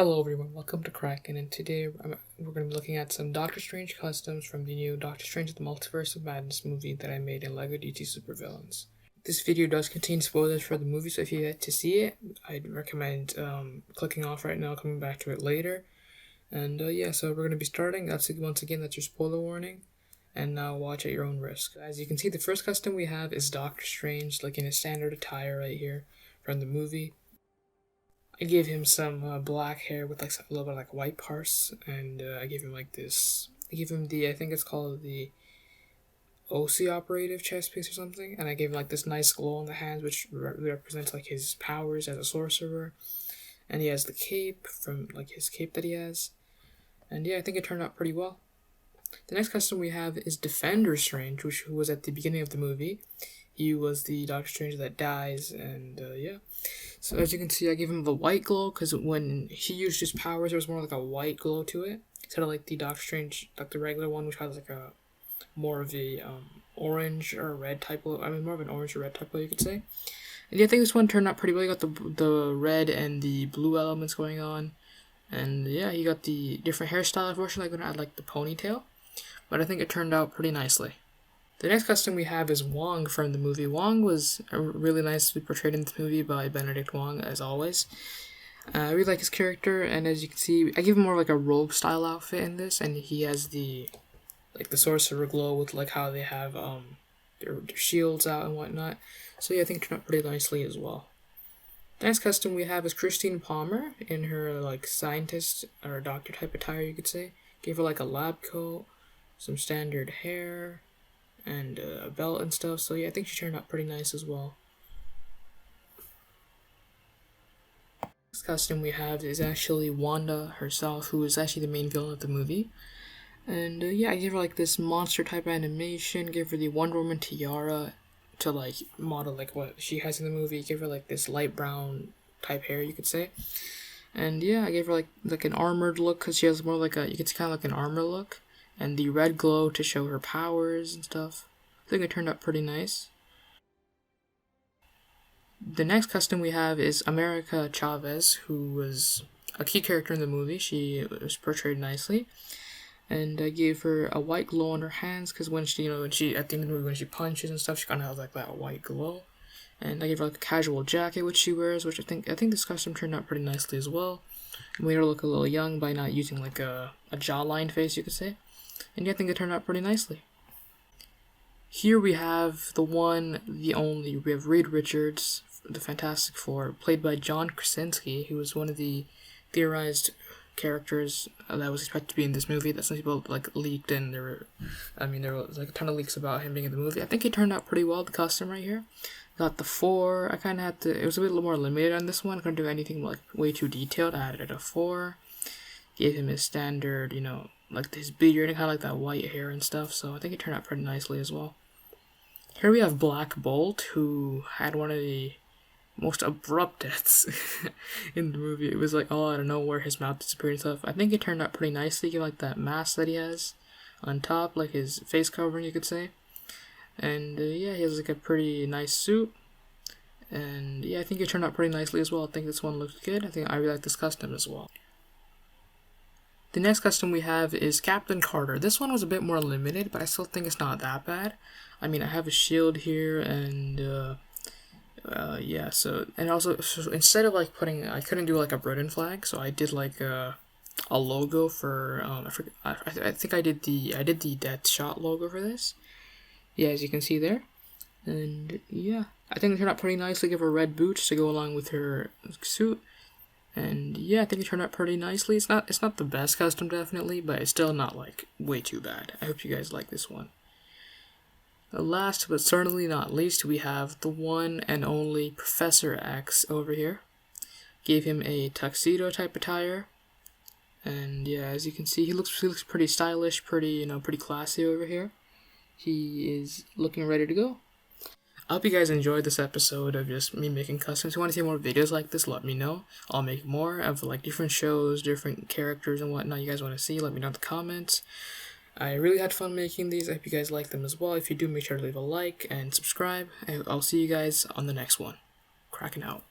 Hello everyone, welcome to Kraken, and today we're going to be looking at some Doctor Strange customs from the new Doctor Strange: The Multiverse of Madness movie that I made in LEGO DC Supervillains. This video does contain spoilers for the movie, so if you yet to see it, I'd recommend clicking off right now, coming back to it later. And yeah, so we're going to be starting. That's your spoiler warning, and now watch at your own risk. As you can see, the first custom we have is Doctor Strange, like in his standard attire right here from the movie. I gave him some black hair with like a little bit of like white parts, and I gave him like this. I gave him I think it's called the OC operative chest piece or something, and I gave him like this nice glow on the hands, which represents like his powers as a sorcerer. And he has the cape from like his cape that he has, and yeah, I think it turned out pretty well. The next custom we have is Defender Strange, who was at the beginning of the movie. He was the Doctor Strange that dies, and yeah. So as you can see, I gave him the white glow because when he used his powers, there was more like a white glow to it, instead of like the Doctor Strange, like the regular one, which has like a more of a orange or red type of. More of an orange or red type of, you could say. And yeah, I think this one turned out pretty well. You got the red and the blue elements going on, and yeah, you got the different hairstyle. Unfortunately, I'm gonna add like the ponytail, but I think it turned out pretty nicely. The next custom we have is Wong from the movie. Wong was really nicely portrayed in this movie by Benedict Wong, as always. I really like his character, and as you can see, I give him more like a robe style outfit in this, and he has the sorcerer glow with like how they have their shields out and whatnot. So yeah, I think it turned out pretty nicely as well. The next custom we have is Christine Palmer in her like scientist or doctor type attire, you could say. Gave her like a lab coat, some standard hair, and a belt and stuff, so yeah, I think she turned out pretty nice as well. Next costume we have is actually Wanda herself, who is actually the main villain of the movie. And yeah, I gave her like this monster type animation, gave her the Wonder Woman tiara to like model like what she has in the movie, gave her like this light brown type hair, you could say. And yeah, I gave her like an armored look because she has more like you could see kind of like an armor look. And the red glow to show her powers and stuff. I think it turned out pretty nice. The next custom we have is America Chavez, who was a key character in the movie. She was portrayed nicely. And I gave her a white glow on her hands because when she at the end of the movie, when she punches and stuff, she kind of has like that white glow. And I gave her like a casual jacket which she wears, which I think this custom turned out pretty nicely as well. It made her look a little young by not using like a jawline face, you could say. And yeah, I think it turned out pretty nicely. Here we have the one, the only. We have Reed Richards, the Fantastic Four, played by John Krasinski, who was one of the theorized characters that was expected to be in this movie that some people like leaked, and there was like a ton of leaks about him being in the movie. I think it turned out pretty well, the costume right here. Got the 4. I kind of had to. It was a bit more limited on this one. I couldn't do anything like way too detailed. I added a 4. Gave him his standard, like his beard and kind of like that white hair and stuff, so I think it turned out pretty nicely as well. Here we have Black Bolt, who had one of the most abrupt deaths in the movie. It was like all out of nowhere, his mouth disappeared and stuff. I think it turned out pretty nicely, like that mask that he has on top, like his face covering, you could say. And yeah, he has like a pretty nice suit. And yeah, I think it turned out pretty nicely as well. I think this one looks good. I really like this custom as well. The next custom we have is Captain Carter. This one was a bit more limited, but I still think it's not that bad. I have a shield here, and yeah. So instead of like I couldn't do like a Britain flag, so I did like a logo for I think I did the Death Shot logo for this. Yeah, as you can see there, and yeah, I think it turned out pretty nicely. Give her red boots to go along with her suit. And yeah, I think it turned out pretty nicely. It's not the best custom, definitely, but it's still not like way too bad. I hope you guys like this one. Last but certainly not least, we have the one and only Professor X over here. Gave him a tuxedo type attire, and yeah, as you can see, he looks pretty stylish, pretty classy over here. He is looking ready to go. I hope you guys enjoyed this episode of just me making customs. If you want to see more videos like this, let me know. I'll make more of like different shows, different characters and whatnot you guys want to see. Let me know in the comments. I really had fun making these. I hope you guys like them as well. If you do, make sure to leave a like and subscribe. I'll see you guys on the next one. Kraken out.